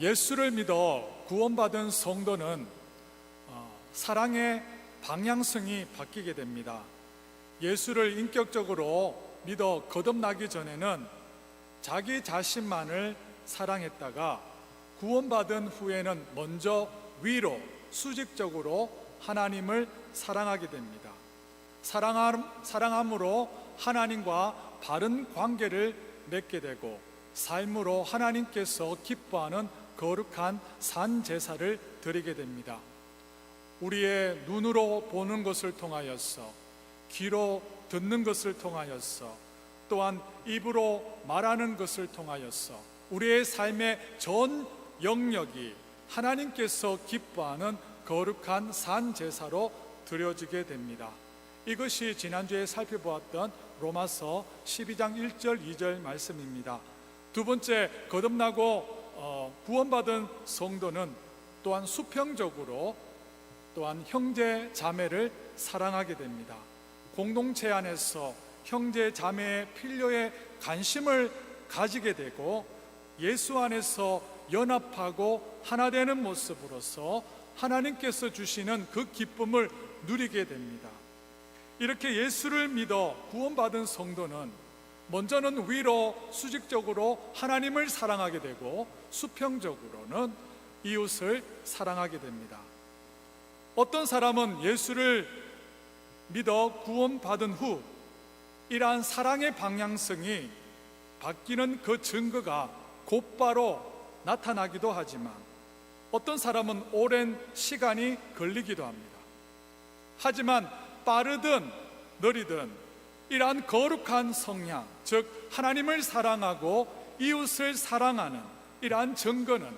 예수를 믿어 구원받은 성도는 사랑의 방향성이 바뀌게 됩니다. 예수를 인격적으로 믿어 거듭나기 전에는 자기 자신만을 사랑했다가 구원받은 후에는 먼저 위로 수직적으로 하나님을 사랑하게 됩니다. 사랑함으로 하나님과 바른 관계를 맺게 되고 삶으로 하나님께서 기뻐하는 거룩한 산 제사를 드리게 됩니다. 우리의 눈으로 보는 것을 통하여서, 귀로 듣는 것을 통하여서, 또한 입으로 말하는 것을 통하여서 우리의 삶의 전 영역이 하나님께서 기뻐하는 거룩한 산 제사로 드려지게 됩니다. 이것이 지난주에 살펴보았던 로마서 12장 1절 2절 말씀입니다. 두 번째, 거듭나고 구원받은 성도는 또한 수평적으로 또한 형제 자매를 사랑하게 됩니다. 공동체 안에서 형제 자매의 필요에 관심을 가지게 되고 예수 안에서 연합하고 하나 되는 모습으로서 하나님께서 주시는 그 기쁨을 누리게 됩니다. 이렇게 예수를 믿어 구원받은 성도는 먼저는 위로 수직적으로 하나님을 사랑하게 되고 수평적으로는 이웃을 사랑하게 됩니다. 어떤 사람은 예수를 믿어 구원받은 후 이러한 사랑의 방향성이 바뀌는 그 증거가 곧바로 나타나기도 하지만 어떤 사람은 오랜 시간이 걸리기도 합니다. 하지만 빠르든 느리든 이러한 거룩한 성향, 즉 하나님을 사랑하고 이웃을 사랑하는 이러한 증거는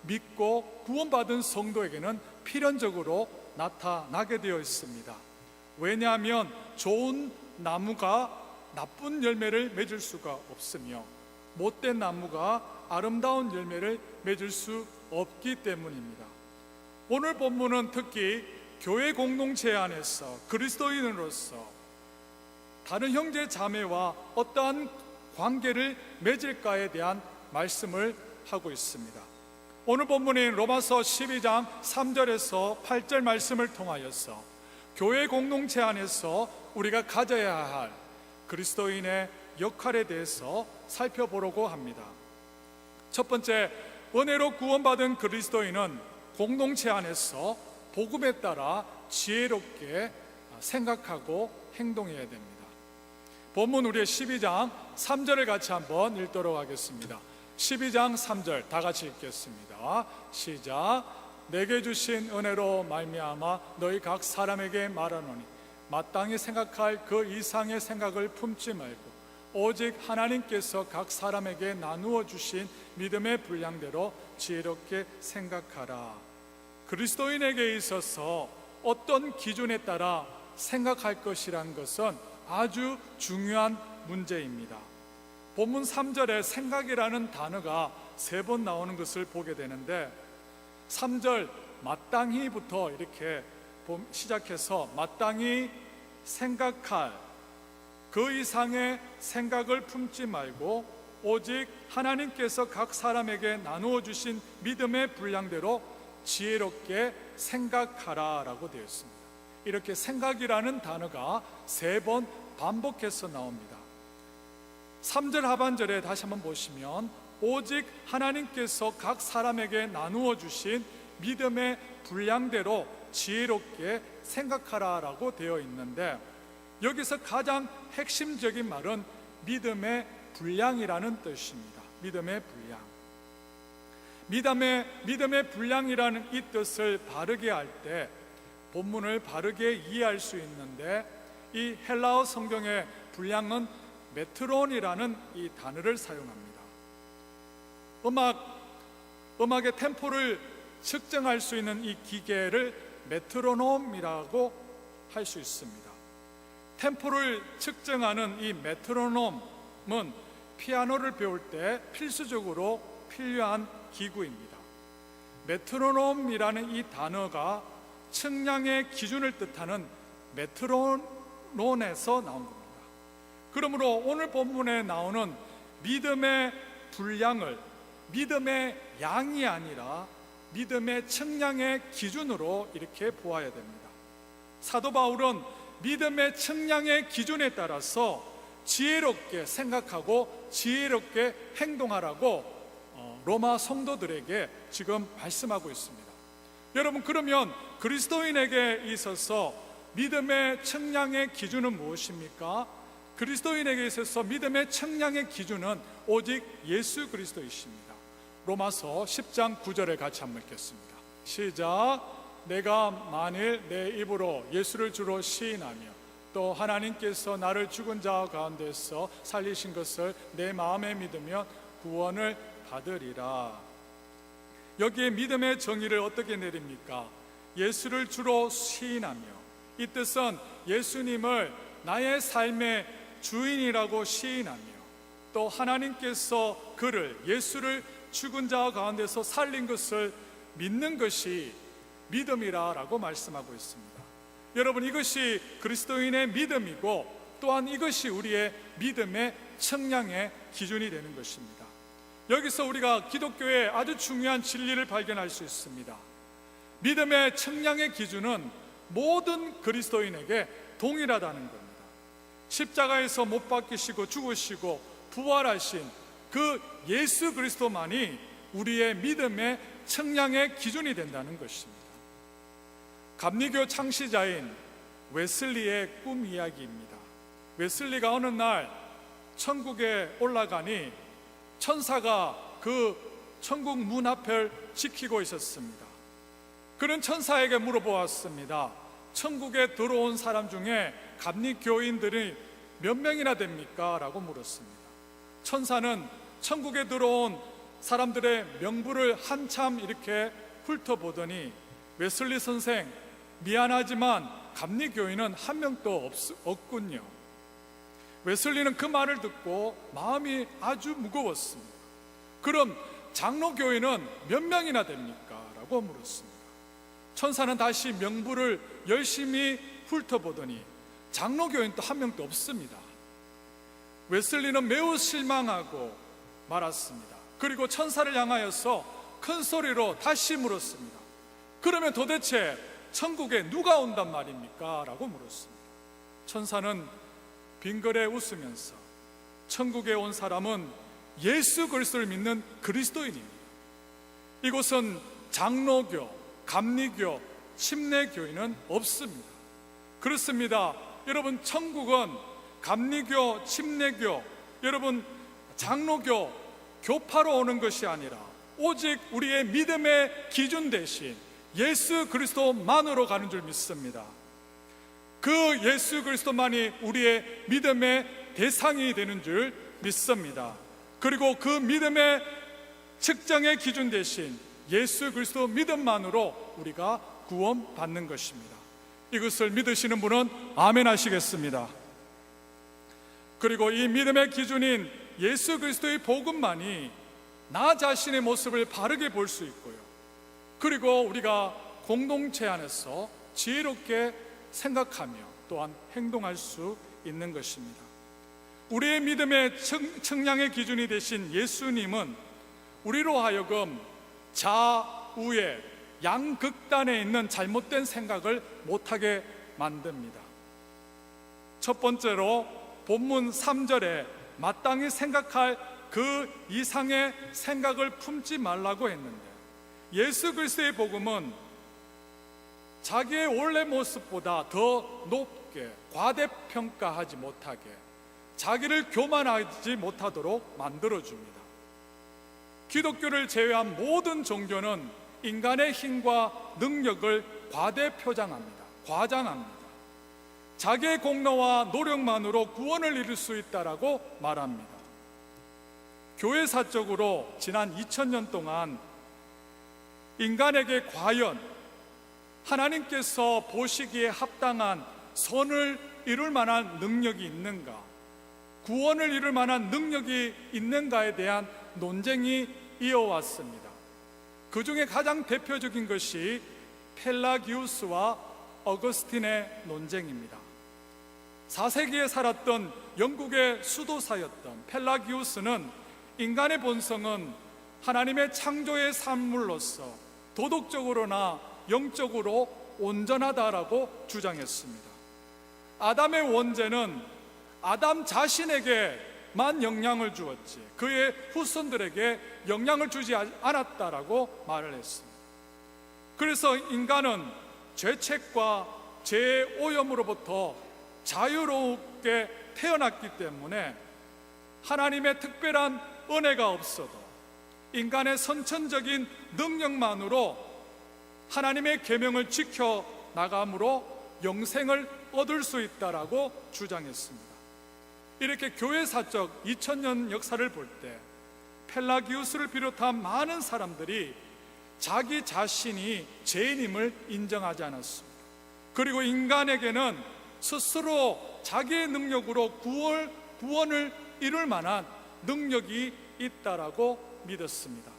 믿고 구원받은 성도에게는 필연적으로 나타나게 되어 있습니다. 왜냐하면 좋은 나무가 나쁜 열매를 맺을 수가 없으며 못된 나무가 아름다운 열매를 맺을 수 없기 때문입니다. 오늘 본문은 특히 교회 공동체 안에서 그리스도인으로서 다른 형제 자매와 어떠한 관계를 맺을까에 대한 말씀을 하고 있습니다. 오늘 본문인 로마서 12장 3절에서 8절 말씀을 통하여서 교회 공동체 안에서 우리가 가져야 할 그리스도인의 역할에 대해서 살펴보려고 합니다. 첫 번째, 은혜로 구원받은 그리스도인은 공동체 안에서 복음에 따라 지혜롭게 생각하고 행동해야 됩니다. 본문 우리의 12장 3절을 같이 한번 읽도록 하겠습니다. 12장 3절 다 같이 읽겠습니다. 시작. 내게 주신 은혜로 말미암아 너희 각 사람에게 말하노니 마땅히 생각할 그 이상의 생각을 품지 말고 오직 하나님께서 각 사람에게 나누어 주신 믿음의 분량대로 지혜롭게 생각하라. 그리스도인에게 있어서 어떤 기준에 따라 생각할 것이란 것은 아주 중요한 문제입니다. 본문 3절에 생각이라는 단어가 3번 나오는 것을 보게 되는데 3절 마땅히부터 이렇게 시작해서 마땅히 생각할 그 이상의 생각을 품지 말고 오직 하나님께서 각 사람에게 나누어 주신 믿음의 분량대로 지혜롭게 생각하라 라고 되어 있습니다. 이렇게 생각이라는 단어가 3번 반복해서 나옵니다. 3절 하반절에 다시 한번 보시면 오직 하나님께서 각 사람에게 나누어 주신 믿음의 분량대로 지혜롭게 생각하라 라고 되어 있는데 여기서 가장 핵심적인 말은 믿음의 분량이라는 뜻입니다. 믿음의 분량. 믿음의 분량이라는 이 뜻을 바르게 할 때 본문을 바르게 이해할 수 있는데 이 헬라어 성경의 분량은 메트론이라는 이 단어를 사용합니다. 음악의 템포를 측정할 수 있는 이 기계를 메트로놈이라고 할 수 있습니다. 템포를 측정하는 이 메트로놈은 피아노를 배울 때 필수적으로 필요한 기구입니다. 메트로놈이라는 이 단어가 측량의 기준을 뜻하는 메트로논에서 나온 겁니다. 그러므로 오늘 본문에 나오는 믿음의 분량을 믿음의 양이 아니라 믿음의 측량의 기준으로 이렇게 보아야 됩니다. 사도 바울은 믿음의 측량의 기준에 따라서 지혜롭게 생각하고 지혜롭게 행동하라고 로마 성도들에게 지금 말씀하고 있습니다. 여러분, 그러면 그리스도인에게 있어서 믿음의 측량의 기준은 무엇입니까? 그리스도인에게 있어서 믿음의 측량의 기준은 오직 예수 그리스도이십니다. 로마서 10장 9절에 같이 한번 읽겠습니다. 시작. 내가 만일 내 입으로 예수를 주로 시인하며 또 하나님께서 나를 죽은 자 가운데서 살리신 것을 내 마음에 믿으면 구원을 받으리라. 여기에 믿음의 정의를 어떻게 내립니까? 예수를 주로 시인하며, 이 뜻은 예수님을 나의 삶의 주인이라고 시인하며, 또 하나님께서 그를, 예수를 죽은 자 가운데서 살린 것을 믿는 것이 믿음이라고 말씀하고 있습니다. 여러분, 이것이 그리스도인의 믿음이고 또한 이것이 우리의 믿음의 측량의 기준이 되는 것입니다. 여기서 우리가 기독교의 아주 중요한 진리를 발견할 수 있습니다. 믿음의 측량의 기준은 모든 그리스도인에게 동일하다는 겁니다. 십자가에서 못 박히시고 죽으시고 부활하신 그 예수 그리스도만이 우리의 믿음의 측량의 기준이 된다는 것입니다. 감리교 창시자인 웨슬리의 꿈 이야기입니다. 웨슬리가 어느 날 천국에 올라가니 천사가 그 천국 문 앞을 지키고 있었습니다. 그는 천사에게 물어보았습니다. 천국에 들어온 사람 중에 감리교인들이 몇 명이나 됩니까? 라고 물었습니다. 천사는 천국에 들어온 사람들의 명부를 한참 이렇게 훑어보더니, 웨슬리 선생, 미안하지만 감리교인은 한 명도 없군요. 웨슬리는 그 말을 듣고 마음이 아주 무거웠습니다. 그럼 장로교인은 몇 명이나 됩니까? 라고 물었습니다. 천사는 다시 명부를 열심히 훑어보더니 장로교인도 한 명도 없습니다. 웨슬리는 매우 실망하고 말았습니다. 그리고 천사를 향하여서 큰 소리로 다시 물었습니다. 그러면 도대체 천국에 누가 온단 말입니까? 라고 물었습니다. 천사는 빙그레 웃으면서 천국에 온 사람은 예수 그리스도를 믿는 그리스도인입니다. 이곳은 장로교, 감리교, 침례교인은 없습니다. 그렇습니다. 여러분, 천국은 감리교, 침례교, 여러분 장로교, 교파로 오는 것이 아니라 오직 우리의 믿음의 기준 대신 예수 그리스도만으로 가는 줄 믿습니다. 그 예수 그리스도만이 우리의 믿음의 대상이 되는 줄 믿습니다. 그리고 그 믿음의 측정의 기준 대신 예수 그리스도 믿음만으로 우리가 구원받는 것입니다. 이것을 믿으시는 분은 아멘 하시겠습니다. 그리고 이 믿음의 기준인 예수 그리스도의 복음만이 나 자신의 모습을 바르게 볼 수 있고요, 그리고 우리가 공동체 안에서 지혜롭게 생각하며 또한 행동할 수 있는 것입니다. 우리의 믿음의 측량의 기준이 되신 예수님은 우리로 하여금 좌우의 양극단에 있는 잘못된 생각을 못하게 만듭니다. 첫 번째로 본문 3절에 마땅히 생각할 그 이상의 생각을 품지 말라고 했는데, 예수 그리스도의 복음은 자기의 원래 모습보다 더 높게 과대평가하지 못하게, 자기를 교만하지 못하도록 만들어줍니다. 기독교를 제외한 모든 종교는 인간의 힘과 능력을 과대표장합니다. 과장합니다. 자기의 공로와 노력만으로 구원을 이룰 수 있다라고 말합니다. 교회사적으로 지난 2000년 동안 인간에게 과연 하나님께서 보시기에 합당한 선을 이룰 만한 능력이 있는가, 구원을 이룰 만한 능력이 있는가에 대한 논쟁이 이어왔습니다. 그 중에 가장 대표적인 것이 펠라기우스와 어거스틴의 논쟁입니다. 4세기에 살았던 영국의 수도사였던 펠라기우스는 인간의 본성은 하나님의 창조의 산물로서 도덕적으로나 영적으로 온전하다라고 주장했습니다. 아담의 원죄는 아담 자신에게만 영향을 주었지 그의 후손들에게 영향을 주지 않았다라고 말을 했습니다. 그래서 인간은 죄책과 죄의 오염으로부터 자유롭게 태어났기 때문에 하나님의 특별한 은혜가 없어도 인간의 선천적인 능력만으로 하나님의 계명을 지켜 나감으로 영생을 얻을 수 있다라고 주장했습니다. 이렇게 교회사적 2000년 역사를 볼 때 펠라기우스를 비롯한 많은 사람들이 자기 자신이 죄인임을 인정하지 않았습니다. 그리고 인간에게는 스스로 자기의 능력으로 구원을 이룰 만한 능력이 있다라고 믿었습니다.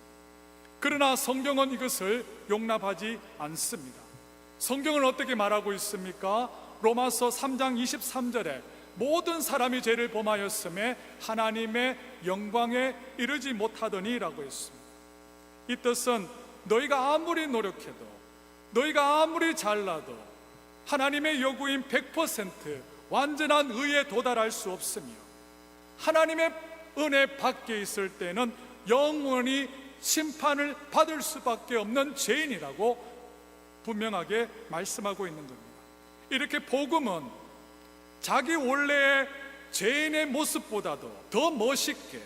그러나 성경은 이것을 용납하지 않습니다. 성경은 어떻게 말하고 있습니까? 로마서 3장 23절에 모든 사람이 죄를 범하였음에 하나님의 영광에 이르지 못하더니 라고 했습니다. 이 뜻은 너희가 아무리 노력해도 너희가 아무리 잘나도 하나님의 요구인 100% 완전한 의에 도달할 수 없으며 하나님의 은혜 밖에 있을 때는 영원히 심판을 받을 수밖에 없는 죄인이라고 분명하게 말씀하고 있는 겁니다. 이렇게 복음은 자기 원래의 죄인의 모습보다도 더 멋있게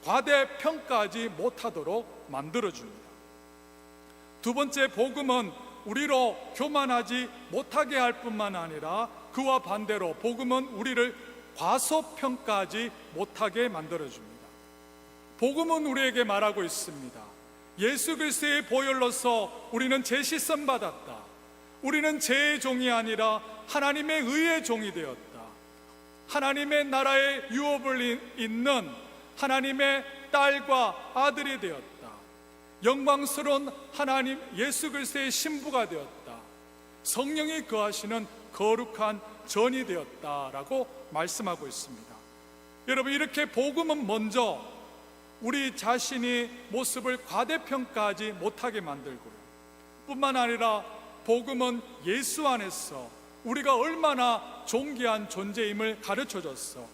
과대평가하지 못하도록 만들어줍니다. 두 번째, 복음은 우리로 교만하지 못하게 할 뿐만 아니라 그와 반대로 복음은 우리를 과소평가하지 못하게 만들어줍니다. 복음은 우리에게 말하고 있습니다. 예수 그리스도의 보혈로서 우리는 죄씻음 받았다. 우리는 죄의 종이 아니라 하나님의 의의 종이 되었다. 하나님의 나라의 유업을 잇는 하나님의 딸과 아들이 되었다. 영광스러운 하나님 예수 그리스도의 신부가 되었다. 성령이 거하시는 거룩한 전이 되었다라고 말씀하고 있습니다. 여러분, 이렇게 복음은 먼저 우리 자신이 모습을 과대평가하지 못하게 만들고요, 뿐만 아니라 복음은 예수 안에서 우리가 얼마나 존귀한 존재임을 가르쳐줘서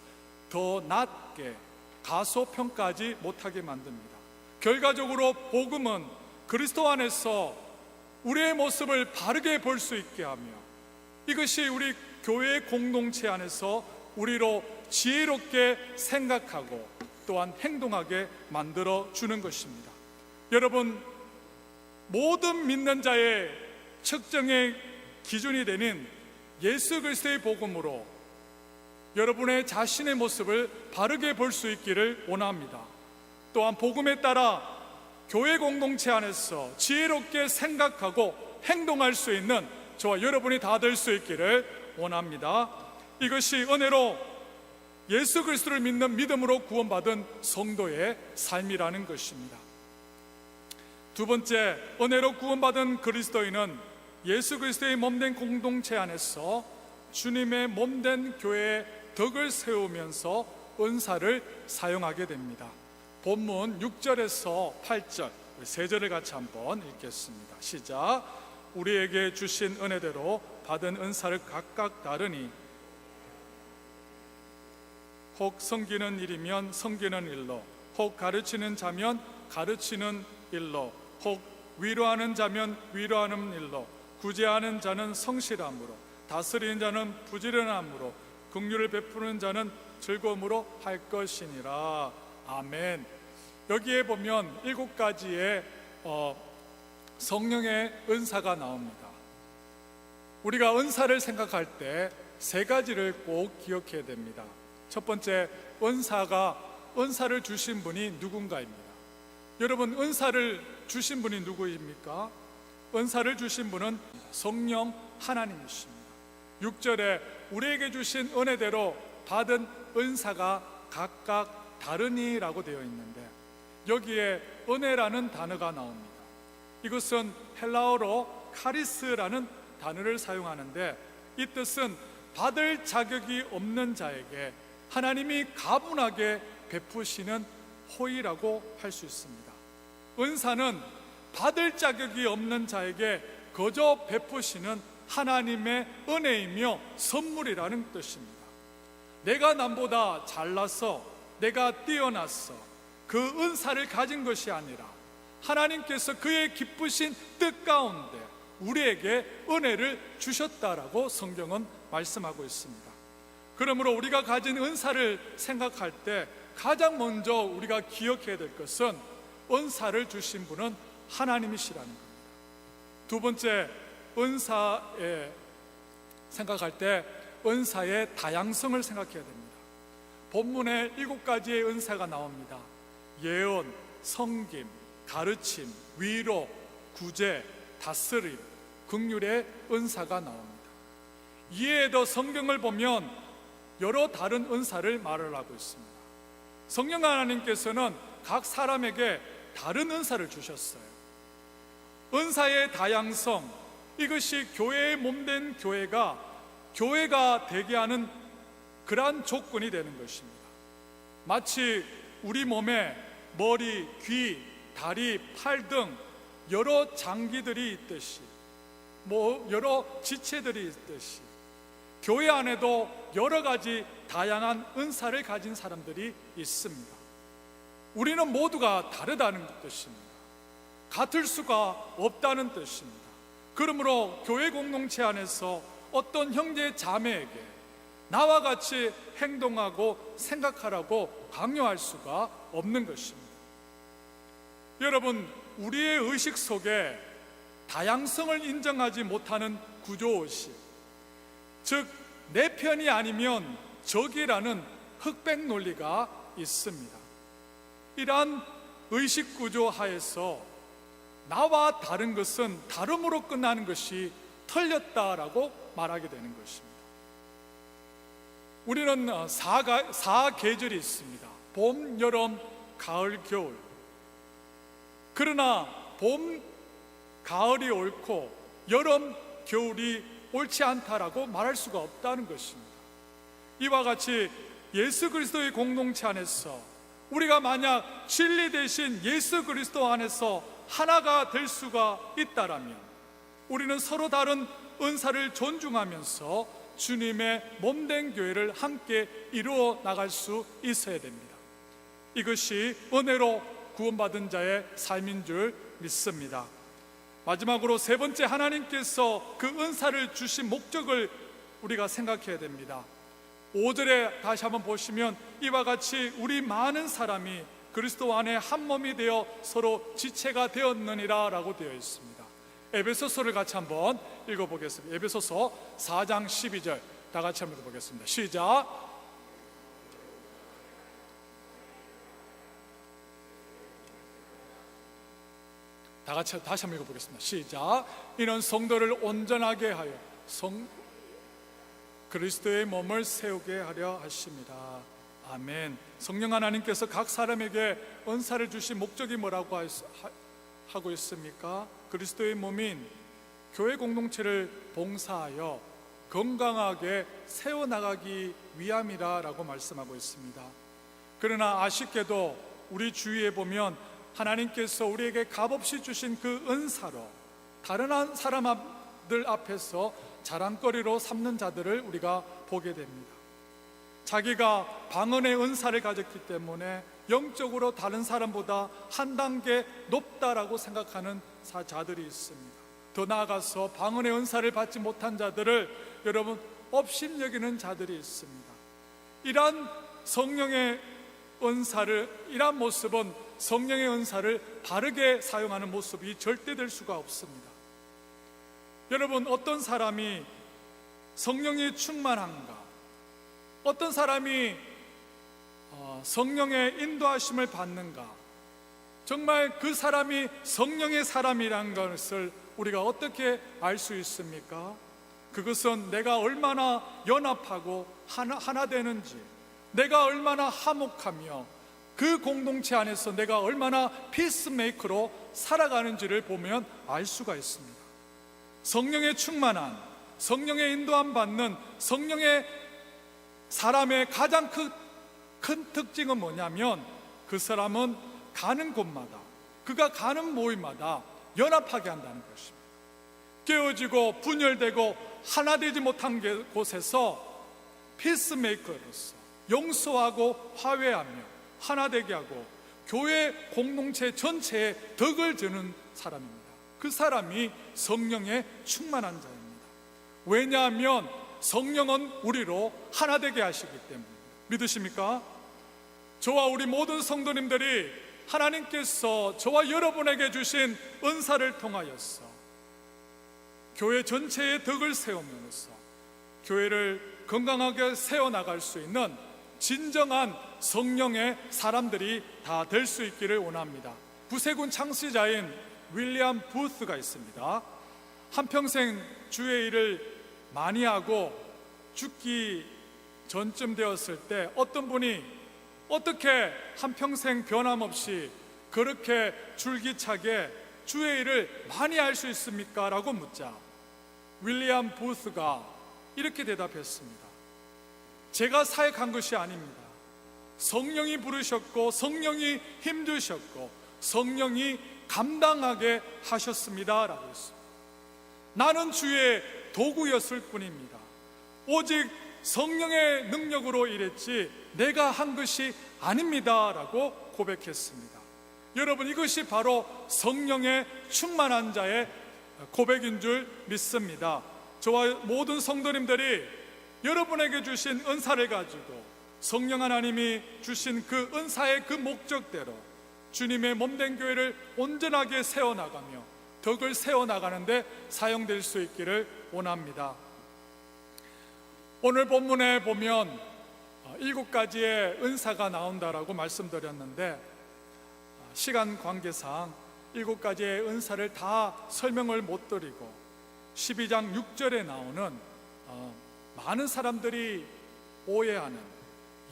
더 낮게 가소평가하지 못하게 만듭니다. 결과적으로 복음은 그리스도 안에서 우리의 모습을 바르게 볼 수 있게 하며 이것이 우리 교회 공동체 안에서 우리로 지혜롭게 생각하고 또한 행동하게 만들어 주는 것입니다. 여러분, 모든 믿는 자의 측정의 기준이 되는 예수 그리스도의 복음으로 여러분의 자신의 모습을 바르게 볼 수 있기를 원합니다. 또한 복음에 따라 교회 공동체 안에서 지혜롭게 생각하고 행동할 수 있는 저와 여러분이 다 될 수 있기를 원합니다. 이것이 은혜로 예수 그리스도를 믿는 믿음으로 구원받은 성도의 삶이라는 것입니다. 두 번째, 은혜로 구원받은 그리스도인은 예수 그리스도의 몸된 공동체 안에서 주님의 몸된 교회의 덕을 세우면서 은사를 사용하게 됩니다. 본문 6절에서 8절 세 절을 같이 한번 읽겠습니다. 시작. 우리에게 주신 은혜대로 받은 은사를 각각 다르니 혹 섬기는 일이면 섬기는 일로, 혹 가르치는 자면 가르치는 일로, 혹 위로하는 자면 위로하는 일로, 구제하는 자는 성실함으로, 다스리는 자는 부지런함으로, 긍휼을 베푸는 자는 즐거움으로 할 것이니라. 아멘. 여기에 보면 7가지의 성령의 은사가 나옵니다. 우리가 은사를 생각할 때 3가지를 꼭 기억해야 됩니다. 첫 번째, 은사를 주신 분이 누군가입니다. 여러분, 은사를 주신 분이 누구입니까? 은사를 주신 분은 성령 하나님이십니다. 6절에 우리에게 주신 은혜대로 받은 은사가 각각 다르니라고 되어 있는데 여기에 은혜라는 단어가 나옵니다. 이것은 헬라어로 카리스라는 단어를 사용하는데 이 뜻은 받을 자격이 없는 자에게 하나님이 가분하게 베푸시는 호의라고 할 수 있습니다. 은사는 받을 자격이 없는 자에게 거저 베푸시는 하나님의 은혜이며 선물이라는 뜻입니다. 내가 남보다 잘나서, 내가 뛰어났어, 그 은사를 가진 것이 아니라 하나님께서 그의 기쁘신 뜻 가운데 우리에게 은혜를 주셨다라고 성경은 말씀하고 있습니다. 그러므로 우리가 가진 은사를 생각할 때 가장 먼저 우리가 기억해야 될 것은 은사를 주신 분은 하나님이시라는 겁니다. 두 번째, 은사에 생각할 때 은사의 다양성을 생각해야 됩니다. 본문에 7가지의 은사가 나옵니다. 예언, 성김, 가르침, 위로, 구제, 다스림, 긍휼의 은사가 나옵니다. 이에 더 성경을 보면 여러 다른 은사를 말을 하고 있습니다. 성령 하나님께서는 각 사람에게 다른 은사를 주셨어요. 은사의 다양성, 이것이 교회의 몸된 교회가 되게 하는 그러한 조건이 되는 것입니다. 마치 우리 몸에 머리, 귀, 다리, 팔 등 여러 장기들이 있듯이, 여러 지체들이 있듯이 교회 안에도 여러 가지 다양한 은사를 가진 사람들이 있습니다. 우리는 모두가 다르다는 뜻입니다. 같을 수가 없다는 뜻입니다. 그러므로 교회 공동체 안에서 어떤 형제 자매에게 나와 같이 행동하고 생각하라고 강요할 수가 없는 것입니다. 여러분, 우리의 의식 속에 다양성을 인정하지 못하는 구조의식, 즉 내 편이 아니면 적이라는 흑백 논리가 있습니다. 이러한 의식 구조 하에서 나와 다른 것은 다름으로 끝나는 것이 틀렸다라고 말하게 되는 것입니다. 우리는 사 계절이 있습니다. 봄, 여름, 가을, 겨울. 그러나 봄, 가을이 옳고 여름, 겨울이 옳지 않다라고 말할 수가 없다는 것입니다. 이와 같이 예수 그리스도의 공동체 안에서 우리가 만약 진리 대신 예수 그리스도 안에서 하나가 될 수가 있다라면 우리는 서로 다른 은사를 존중하면서 주님의 몸된 교회를 함께 이루어 나갈 수 있어야 됩니다. 이것이 은혜로 구원받은 자의 삶인 줄 믿습니다. 마지막으로 세 번째, 하나님께서 그 은사를 주신 목적을 우리가 생각해야 됩니다. 5절에 다시 한번 보시면 이와 같이 우리 많은 사람이 그리스도 안에 한 몸이 되어 서로 지체가 되었느니라 라고 되어 있습니다. 에베소서를 같이 한번 읽어보겠습니다. 에베소서 4장 12절 다 같이 한번 읽어보겠습니다. 시작. 다 같이 다시 한번 읽어보겠습니다. 시작. 이는 성도를 온전하게 하여 그리스도의 몸을 세우게 하려 하십니다. 아멘. 성령 하나님께서 각 사람에게 은사를 주신 목적이 뭐라고 하고 있습니까? 그리스도의 몸인 교회 공동체를 봉사하여 건강하게 세워나가기 위함이라고 말씀하고 있습니다. 그러나 아쉽게도 우리 주위에 보면 하나님께서 우리에게 값없이 주신 그 은사로 다른 사람들 앞에서 자랑거리로 삼는 자들을 우리가 보게 됩니다. 자기가 방언의 은사를 가졌기 때문에 영적으로 다른 사람보다 한 단계 높다라고 생각하는 자들이 있습니다. 더 나아가서 방언의 은사를 받지 못한 자들을 여러분 업신여기는 자들이 있습니다. 이러한 성령의 은사를, 이러한 모습은 성령의 은사를 바르게 사용하는 모습이 절대 될 수가 없습니다. 여러분, 어떤 사람이 성령이 충만한가, 어떤 사람이 성령의 인도하심을 받는가, 정말 그 사람이 성령의 사람이라는 것을 우리가 어떻게 알 수 있습니까? 그것은 내가 얼마나 연합하고 하나 되는지, 내가 얼마나 화목하며 그 공동체 안에서 내가 얼마나 피스메이커로 살아가는지를 보면 알 수가 있습니다. 성령의 충만한, 성령의 인도함 받는 성령의 사람의 가장 큰 특징은 뭐냐면 그 사람은 가는 곳마다 그가 가는 모임마다 연합하게 한다는 것입니다. 깨어지고 분열되고 하나 되지 못한 곳에서 피스메이커로서 용서하고 화해하며 하나 되게 하고 교회 공동체 전체에 덕을 주는 사람입니다. 그 사람이 성령에 충만한 자입니다. 왜냐하면 성령은 우리로 하나 되게 하시기 때문입니다. 믿으십니까? 저와 우리 모든 성도님들이 하나님께서 저와 여러분에게 주신 은사를 통하여서 교회 전체의 덕을 세우면서 교회를 건강하게 세워나갈 수 있는 진정한 성령의 사람들이 다 될 수 있기를 원합니다. 구세군 창시자인 윌리엄 부스가 있습니다. 한평생 주의 일을 많이 하고 죽기 전쯤 되었을 때 어떤 분이 어떻게 한평생 변함없이 그렇게 줄기차게 주의 일을 많이 할 수 있습니까? 라고 묻자 윌리엄 부스가 이렇게 대답했습니다. 제가 사역한 것이 아닙니다. 성령이 부르셨고 성령이 힘주셨고 성령이 감당하게 하셨습니다 라고 했습니다. 나는 주의 도구였을 뿐입니다. 오직 성령의 능력으로 일했지 내가 한 것이 아닙니다 라고 고백했습니다. 여러분, 이것이 바로 성령의 충만한 자의 고백인 줄 믿습니다. 저와 모든 성도님들이 여러분에게 주신 은사를 가지고 성령 하나님이 주신 그 은사의 그 목적대로 주님의 몸된 교회를 온전하게 세워나가며 덕을 세워나가는데 사용될 수 있기를 원합니다. 오늘 본문에 보면 7가지의 은사가 나온다라고 말씀드렸는데 시간 관계상 7가지의 은사를 다 설명을 못 드리고 12장 6절에 나오는 많은 사람들이 오해하는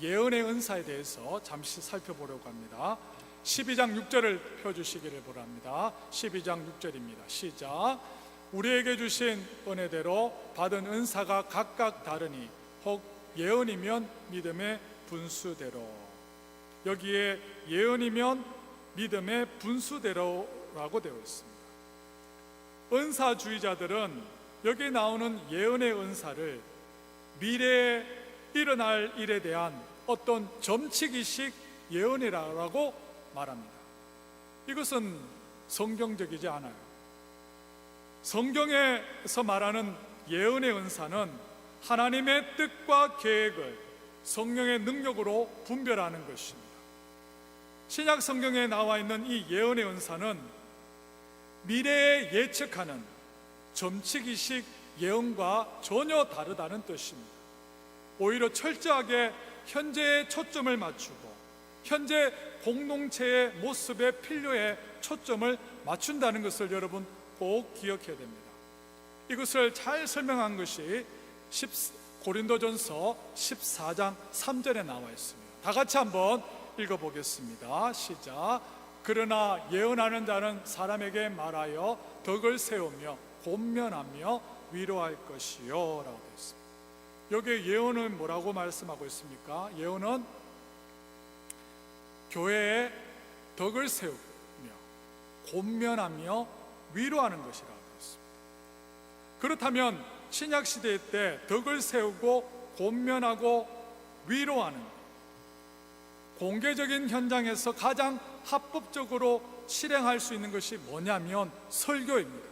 예언의 은사에 대해서 잠시 살펴보려고 합니다. 12장 6절을 펴주시기를 바랍니다. 12장 6절입니다. 시작. 우리에게 주신 은혜대로 받은 은사가 각각 다르니 혹 예언이면 믿음의 분수대로. 여기에 예언이면 믿음의 분수대로라고 되어 있습니다. 은사주의자들은 여기에 나오는 예언의 은사를 미래에 일어날 일에 대한 어떤 점치기식 예언이라고 말합니다. 이것은 성경적이지 않아요. 성경에서 말하는 예언의 은사는 하나님의 뜻과 계획을 성령의 능력으로 분별하는 것입니다. 신약 성경에 나와 있는 이 예언의 은사는 미래에 예측하는 점치기식 예언과 전혀 다르다는 뜻입니다. 오히려 철저하게 현재에 초점을 맞추고 현재 공동체의 모습의 필요에 초점을 맞춘다는 것을 여러분 꼭 기억해야 됩니다. 이것을 잘 설명한 것이 고린도전서 14장 3절에 나와 있습니다. 다 같이 한번 읽어보겠습니다. 시작. 그러나 예언하는 자는 사람에게 말하여 덕을 세우며 권면하며 위로할 것이요 라고 되어 있습니다. 여기에 예언은 뭐라고 말씀하고 있습니까? 예언은 교회에 덕을 세우며 권면하며 위로하는 것이라고 되어 있습니다. 그렇다면 신약시대 때 덕을 세우고 권면하고 위로하는 공개적인 현장에서 가장 합법적으로 실행할 수 있는 것이 뭐냐면 설교입니다.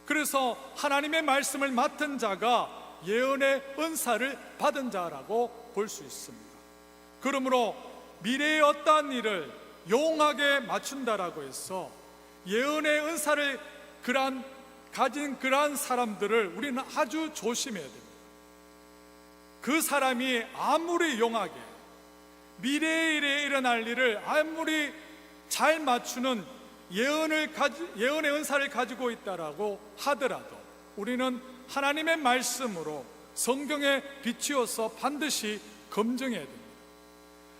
그래서 하나님의 말씀을 맡은 자가 예언의 은사를 받은 자라고 볼 수 있습니다. 그러므로 미래의 어떠한 일을 용하게 맞춘다라고 해서 예언의 은사를 가진 그러한 사람들을 우리는 아주 조심해야 됩니다. 그 사람이 아무리 용하게 미래의 일에 일어날 일을 아무리 잘 맞추는 예언의 은사를 가지고 있다라고 하더라도 우리는 하나님의 말씀으로 성경에 비추어서 반드시 검증해야 됩니다.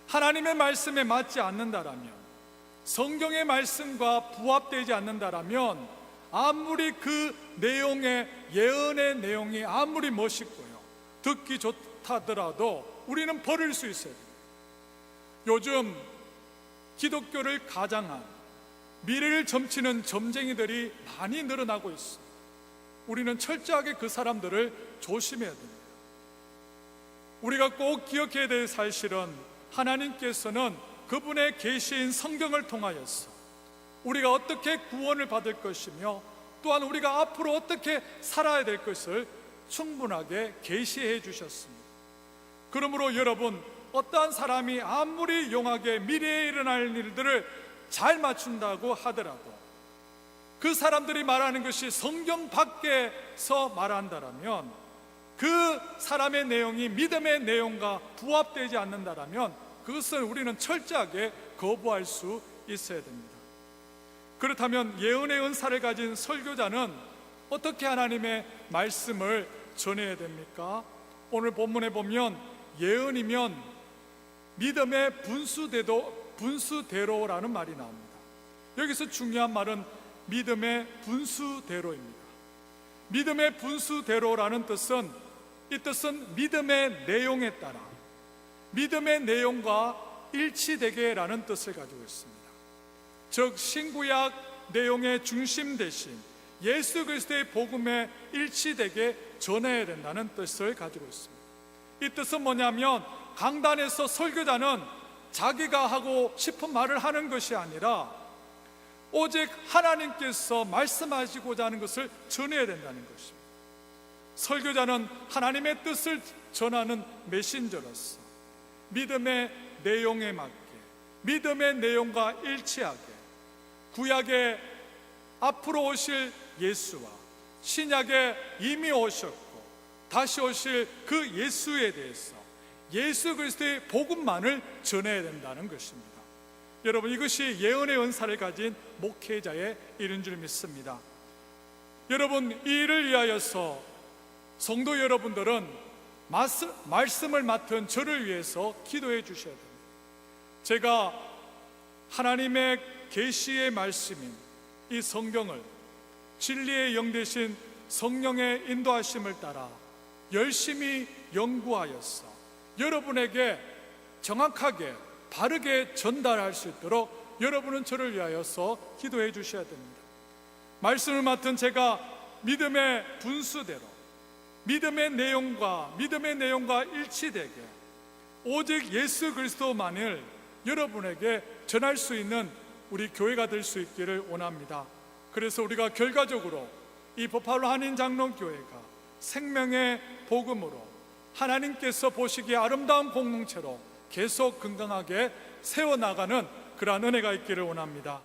하나님의 말씀에 맞지 않는다라면, 성경의 말씀과 부합되지 않는다라면 아무리 그 내용의 예언의 내용이 아무리 멋있고요 듣기 좋다더라도 우리는 버릴 수 있어야 됩니다. 요즘 기독교를 가장한 미래를 점치는 점쟁이들이 많이 늘어나고 있습니다. 우리는 철저하게 그 사람들을 조심해야 됩니다. 우리가 꼭 기억해야 될 사실은 하나님께서는 그분의 계시인 성경을 통하여서 우리가 어떻게 구원을 받을 것이며 또한 우리가 앞으로 어떻게 살아야 될 것을 충분하게 계시해 주셨습니다. 그러므로 여러분, 어떠한 사람이 아무리 용하게 미래에 일어날 일들을 잘 맞춘다고 하더라도 그 사람들이 말하는 것이 성경 밖에서 말한다라면, 그 사람의 내용이 믿음의 내용과 부합되지 않는다라면 그것을 우리는 철저하게 거부할 수 있어야 됩니다. 그렇다면 예언의 은사를 가진 설교자는 어떻게 하나님의 말씀을 전해야 됩니까? 오늘 본문에 보면 예언이면 믿음의 분수대로라는 말이 나옵니다. 여기서 중요한 말은 믿음의 분수대로입니다. 믿음의 분수대로라는 뜻은, 이 뜻은 믿음의 내용에 따라 믿음의 내용과 일치되게 라는 뜻을 가지고 있습니다. 즉 신구약 내용의 중심 대신 예수 그리스도의 복음에 일치되게 전해야 된다는 뜻을 가지고 있습니다. 이 뜻은 뭐냐면, 강단에서 설교자는 자기가 하고 싶은 말을 하는 것이 아니라 오직 하나님께서 말씀하시고자 하는 것을 전해야 된다는 것입니다. 설교자는 하나님의 뜻을 전하는 메신저로서 믿음의 내용에 맞게, 믿음의 내용과 일치하게 구약에 앞으로 오실 예수와 신약에 이미 오셨고 다시 오실 그 예수에 대해서 예수 그리스도의 복음만을 전해야 된다는 것입니다. 여러분, 이것이 예언의 은사를 가진 목회자의 일인 줄 믿습니다. 여러분, 이 일을 위하여서 성도 여러분들은 말씀을 맡은 저를 위해서 기도해 주셔야 됩니다. 제가 하나님의 계시의 말씀인 이 성경을 진리의 영 되신 성령의 인도하심을 따라 열심히 연구하여서 여러분에게 정확하게 바르게 전달할 수 있도록 여러분은 저를 위하여서 기도해 주셔야 됩니다. 말씀을 맡은 제가 믿음의 분수대로 믿음의 내용과 일치되게 오직 예수 그리스도만을 여러분에게 전할 수 있는 우리 교회가 될 수 있기를 원합니다. 그래서 우리가 결과적으로 이 버팔로 한인장로교회가 생명의 복음으로 하나님께서 보시기에 아름다운 공동체로 계속 건강하게 세워나가는 그러한 은혜가 있기를 원합니다.